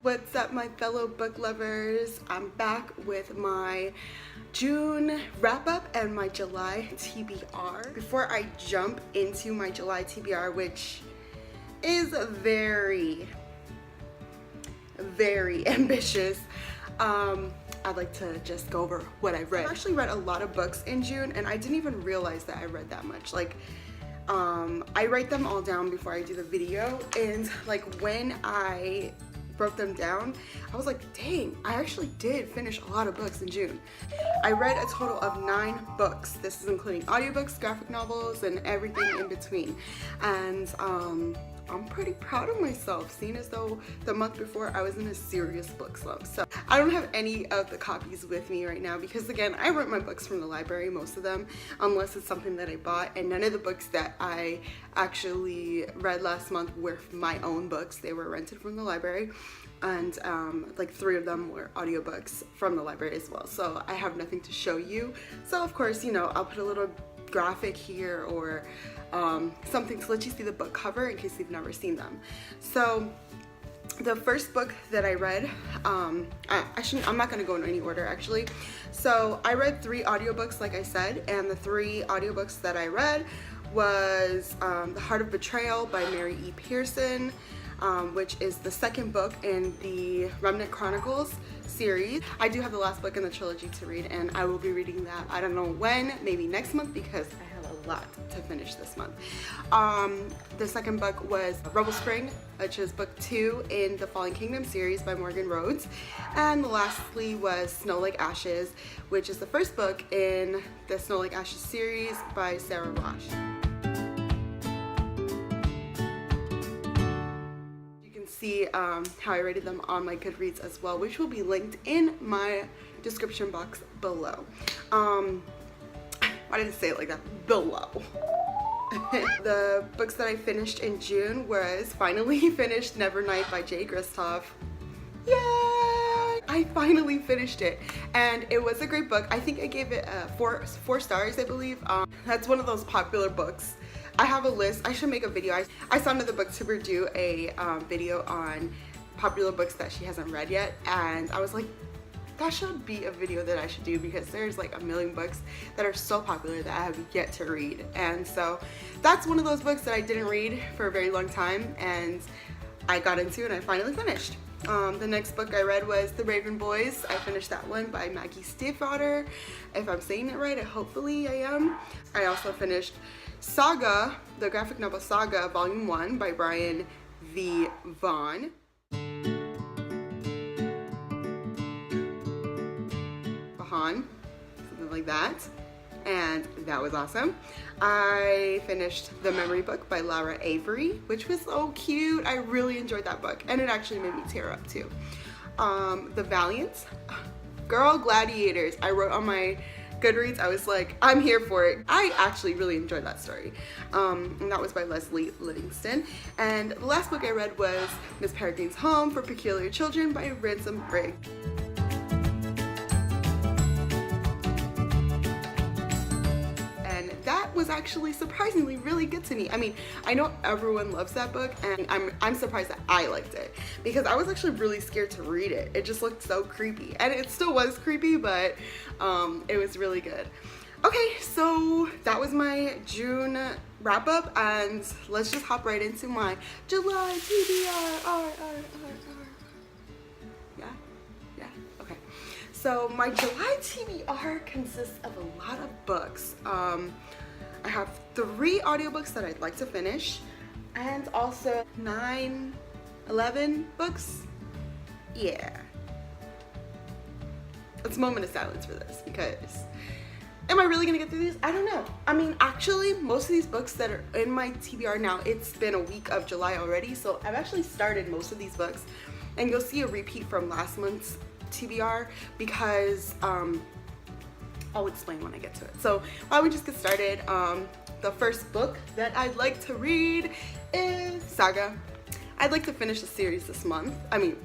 What's up, my fellow book lovers? I'm back with my June wrap up and my July TBR. Before I jump into my July TBR, which is very ambitious, I'd like to just go over what I read. I actually read a lot of books in June and I didn't even realize that I read that much. Like, I write them all down before I do the video, and like when I broke them down, I was like, dang, I actually did finish a lot of books in June. I read a total of 9 books. This is including audiobooks, graphic novels, and everything in between. And I'm pretty proud of myself, seeing as though the month before I was in a serious book slump. So I don't have any of the copies with me right now because, again, I rent my books from the library, most of them, unless it's something that I bought, and none of the books that I actually read last month were my own books. They were rented from the library, and like 3 of them were audiobooks from the library as well. So I have nothing to show you. So of course, you know, I'll put a little graphic here or something to let you see the book cover in case you've never seen them. So the first book that I read, I'm not going to go in any order actually. So I read 3 audiobooks, like I said, and the 3 audiobooks that I read was The Heart of Betrayal by Mary E. Pearson, which is the second book in the Remnant Chronicles series. I do have the last book in the trilogy to read, and I will be reading that, I don't know when, maybe next month, because I have a lot to finish this month. The second book was Rebel Spring, which is book 2 in the Fallen Kingdom series by Morgan Rhodes. And lastly was Snow Like Ashes, which is the first book in the Snow Like Ashes series by Sarah Rosh. See how I rated them on my Goodreads as well, which will be linked in my description box below. Why did I say it like that? Below. The books that I finished in June was finally finished Nevernight by Jay Kristoff. Yay! I finally finished it, and it was a great book. I think I gave it 4 stars, I believe. That's one of those popular books. I have a list. I should make a video. I saw another booktuber do a video on popular books that she hasn't read yet, and I was like, that should be a video that I should do because there's like a million books that are so popular that I have yet to read. And so that's one of those books that I didn't read for a very long time, and I got into and I finally finished. The next book I read was The Raven Boys. I finished that one by Maggie Stiefvater. If I'm saying it right, hopefully I am. I also finished Saga, the graphic novel Saga, Volume 1 by Brian V. Vaughan. Something like that. And that was awesome. I finished The Memory Book by Laura Avery, which was so cute. I really enjoyed that book, and it actually made me tear up too. The Valiant, girl, Gladiators. I wrote on my Goodreads, I was like, I'm here for it. I actually really enjoyed that story. And that was by Leslie Livingston. And the last book I read was Miss Peregrine's Home for Peculiar Children by Ransom Briggs. That was actually surprisingly really good to me. I mean, I know everyone loves that book, and I'm surprised that I liked it because I was actually really scared to read it. It just looked so creepy, and it still was creepy, but it was really good. Okay, so that was my June wrap up, and let's just hop right into my July TBR. Yeah, okay. So my July TBR consists of a lot of books. I have 3 audiobooks that I'd like to finish, and also 11 books. Yeah. It's a moment of silence for this because am I really gonna get through these? I don't know. I mean, actually, most of these books that are in my TBR now, it's been a week of July already, so I've actually started most of these books, and you'll see a repeat from last month's TBR because I'll explain when I get to it. So why don't we just get started? The first book that I'd like to read is Saga. I'd like to finish the series this month. I mean,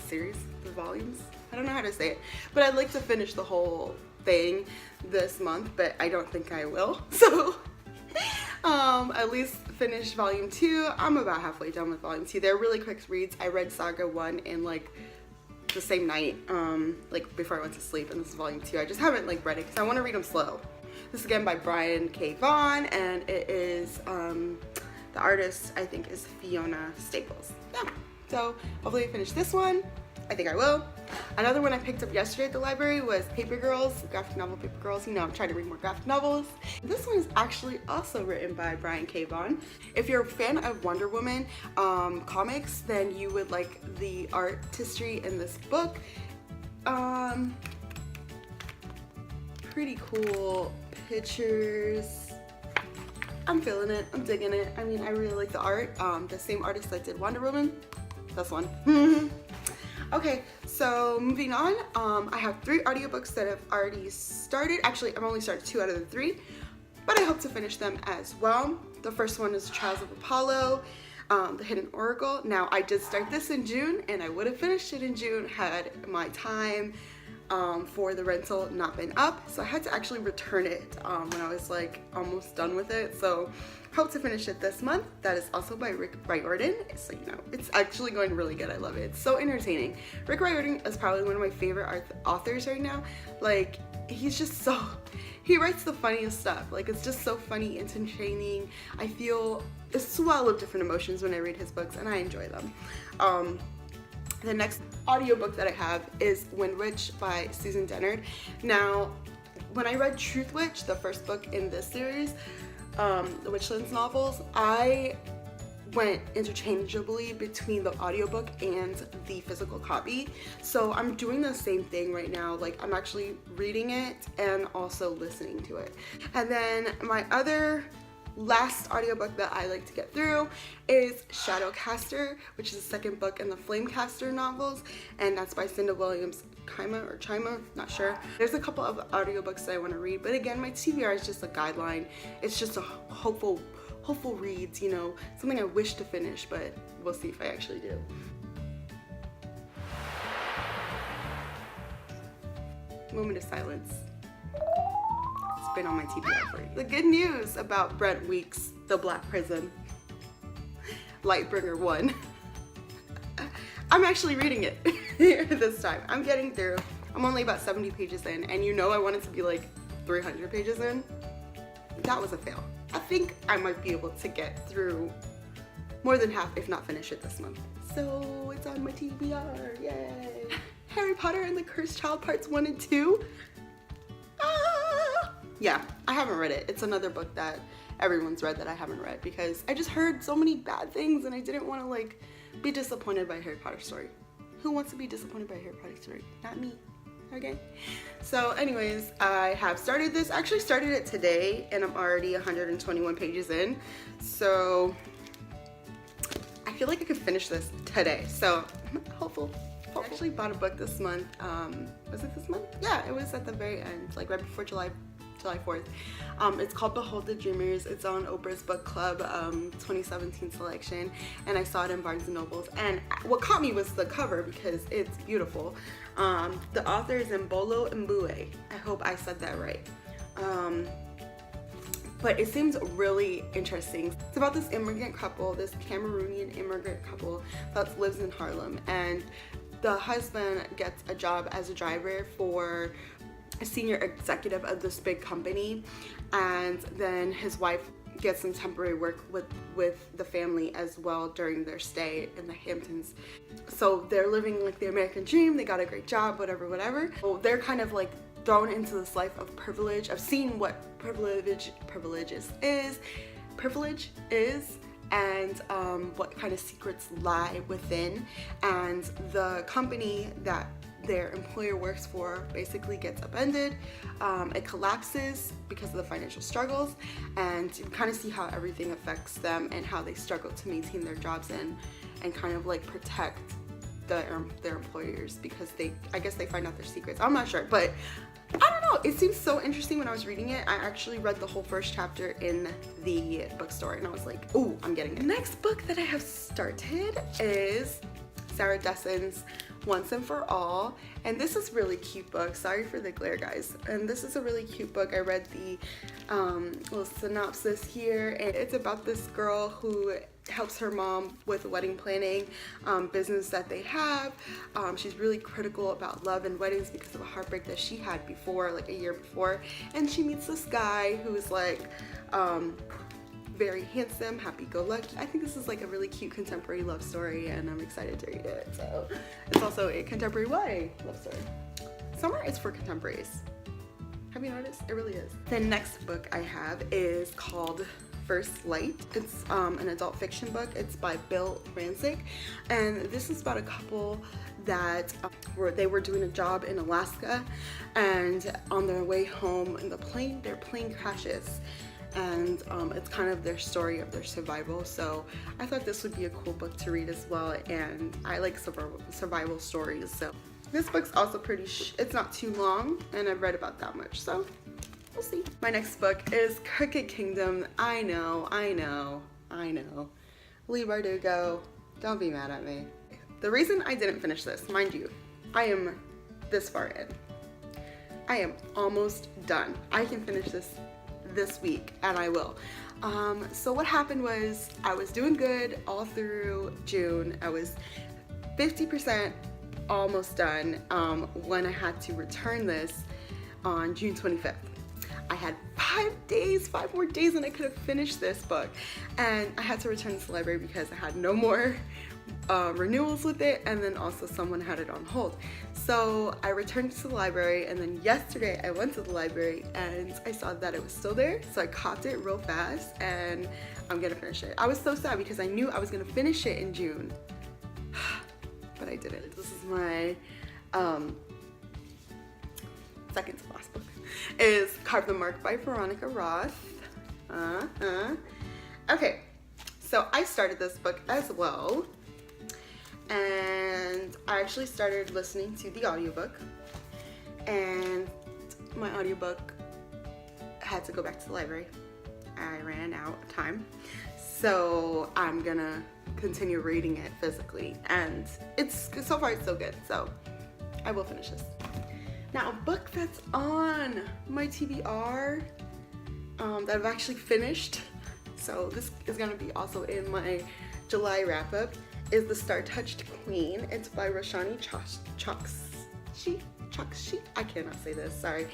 the volumes? I don't know how to say it, but I'd like to finish the whole thing this month, but I don't think I will. So at least finish volume 2. I'm about halfway done with volume 2. They're really quick reads. I read Saga 1 in like the same night, like before I went to sleep, and this is volume 2. I just haven't like read it because I want to read them slow. This is again by Brian K. Vaughan, and it is, the artist I think is Fiona Staples. Yeah, so hopefully I finish this one. I think I will. Another one I picked up yesterday at the library was Paper Girls, graphic novel Paper Girls. You know, I'm trying to read more graphic novels. This one is actually also written by Brian K. Vaughan. If you're a fan of Wonder Woman comics, then you would like the artistry in this book. Pretty cool pictures. I'm feeling it. I'm digging it. I mean, I really like the art. The same artist that did Wonder Woman. This one. Okay, so moving on, I have 3 audiobooks that have already started. Actually, I've only started 2 out of the 3, but I hope to finish them as well. The first one is Trials of Apollo, The Hidden Oracle. Now, I did start this in June, and I would have finished it in June had my time for the rental not been up. So I had to actually return it when I was like almost done with it. So hope to finish it this month. That is also by Rick Riordan, so you know, it's actually going really good. I love it. It's so entertaining. Rick Riordan is probably one of my favorite authors right now. Like, he's just so, he writes the funniest stuff. Like, it's just so funny, entertaining. I feel a swell of different emotions when I read his books, and I enjoy them. The next audiobook that I have is Wind Witch by Susan Dennard. Now, when I read Truth Witch, the first book in this series, the Witchlands novels, I went interchangeably between the audiobook and the physical copy. So I'm doing the same thing right now. Like, I'm actually reading it and also listening to it. And then my other last audiobook that I like to get through is Shadowcaster, which is the second book in the Flamecaster novels, and that's by Cinda Williams Chima, not sure. There's a couple of audiobooks that I want to read, but again, my TBR is just a guideline. It's just a hopeful reads, you know, something I wish to finish, but we'll see if I actually do. Moment of silence. It's been on my TBR for you. The good news about Brent Weeks' The Black Prison, Lightbringer 1. I'm actually reading it this time. I'm getting through. I'm only about 70 pages in, and you know I wanted to be like 300 pages in. That was a fail. I think I might be able to get through more than half, if not finish it this month. So it's on my TBR, yay! Harry Potter and the Cursed Child Parts 1 and 2. Yeah, I haven't read it. It's another book that everyone's read that I haven't read because I just heard so many bad things and I didn't want to like be disappointed by a Harry Potter story. Who wants to be disappointed by a Harry Potter story? Not me. Okay. So anyways, I have started this. I actually started it today and I'm already 121 pages in. So I feel like I could finish this today. So I'm hopeful. I actually bought a book this month. Was it this month? Yeah, it was at the very end, like right before July 4th. It's called Behold the Dreamers. It's on Oprah's Book Club 2017 selection, and I saw it in Barnes & Nobles. And what caught me was the cover because it's beautiful. The author is Mbolo Mbue. I hope I said that right. But it seems really interesting. It's about this immigrant couple, this Cameroonian immigrant couple that lives in Harlem, and the husband gets a job as a driver for a senior executive of this big company, and then his wife gets some temporary work with the family as well during their stay in the Hamptons. So they're living like the American dream. They got a great job, whatever. So they're kind of like thrown into this life of privilege, of seeing what privilege is, and what kind of secrets lie within. And the company that their employer works for basically gets upended. It collapses because of the financial struggles, and you kind of see how everything affects them and how they struggle to maintain their jobs and kind of like protect their employers because I guess they find out their secrets. I'm not sure, but I don't know. It seems so interesting when I was reading it. I actually read the whole first chapter in the bookstore and I was like, ooh, I'm getting it. The next book that I have started is Sarah Dessen's Once and For All, and this is a really cute book. Sorry for the glare, guys. And this is a really cute book. I read the little synopsis here, and it's about this girl who helps her mom with wedding planning business that they have. She's really critical about love and weddings because of a heartbreak that she had before, like a year before, and she meets this guy who's like very handsome, happy-go-lucky. I think this is like a really cute contemporary love story, and I'm excited to read it. So it's also a contemporary YA love story. Summer is for contemporaries. Have you noticed? It really is. The next book I have is called First Light. It's an adult fiction book. It's by Bill Rancic, and this is about a couple that they were doing a job in Alaska, and on their way home in their plane crashes, and it's kind of their story of their survival. So I thought this would be a cool book to read as well, and I like survival stories. So this book's also pretty it's not too long, and I've read about that much, so we'll see. My next book is Crooked Kingdom. I know. Leigh Bardugo, don't be mad at me. The reason I didn't finish this, mind you, I am this far in. I am almost done. I can finish this week, and I will. So what happened was I was doing good all through June. I was 50% almost done when I had to return this on June 25th. I had 5 more days, and I could have finished this book, and I had to return it to the library because I had no more renewals with it, and then also someone had it on hold. So I returned it to the library, and then yesterday I went to the library and I saw that it was still there, so I copped it real fast, and I'm gonna finish it. I was so sad because I knew I was gonna finish it in June, but I didn't. This is my second to last book. Is Carve the Mark by Veronica Roth. Okay, so I started this book as well, and I actually started listening to the audiobook, and my audiobook had to go back to the library. I ran out of time, so I'm gonna continue reading it physically, and so far it's so good, so I will finish this. Now, a book that's on my TBR that I've actually finished, so this is gonna be also in my July wrap-up, is The Star-Touched Queen. It's by Roshani Chokshi. I cannot say this, sorry.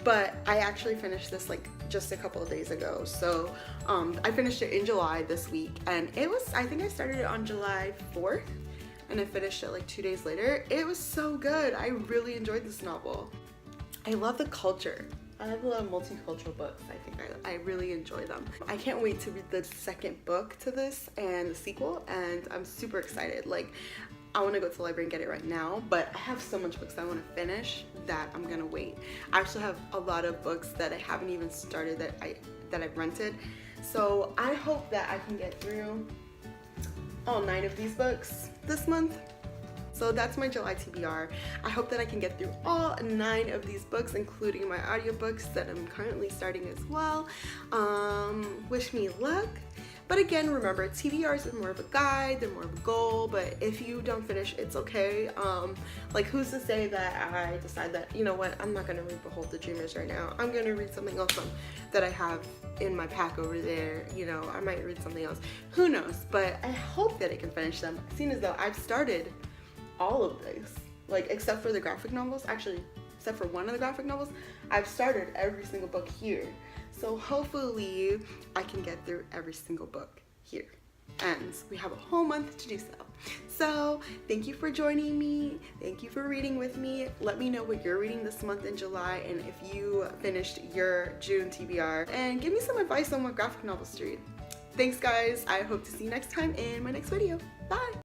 But I actually finished this like just a couple of days ago. So I finished it in July this week, and I think I started it on July 4th. And I finished it like 2 days later. It was so good. I really enjoyed this novel. I love the culture. I love multicultural books. I think I really enjoy them. I can't wait to read the second book to this and the sequel, and I'm super excited. Like, I want to go to the library and get it right now, but I have so much books that I want to finish that I'm gonna wait. I actually have a lot of books that I haven't even started that I've rented. So I hope that I can get through all 9 of these books this month. So that's my July TBR. I hope that I can get through all 9 of these books, including my audiobooks that I'm currently starting as well. Wish me luck. But again, remember, TBRs are more of a guide, they're more of a goal, but if you don't finish, it's okay. Like, who's to say that I decide that, you know what, I'm not gonna read Behold the Dreamers right now. I'm gonna read something else that I have in my pack over there. You know, I might read something else. Who knows? But I hope that I can finish them, seeing as though I've started all of this. Like, except for the graphic novels, actually, except for one of the graphic novels, I've started every single book here. So hopefully I can get through every single book here. And we have a whole month to do so. So thank you for joining me. Thank you for reading with me. Let me know what you're reading this month in July, and if you finished your June TBR, and give me some advice on what graphic novels to read. Thanks guys. I hope to see you next time in my next video. Bye.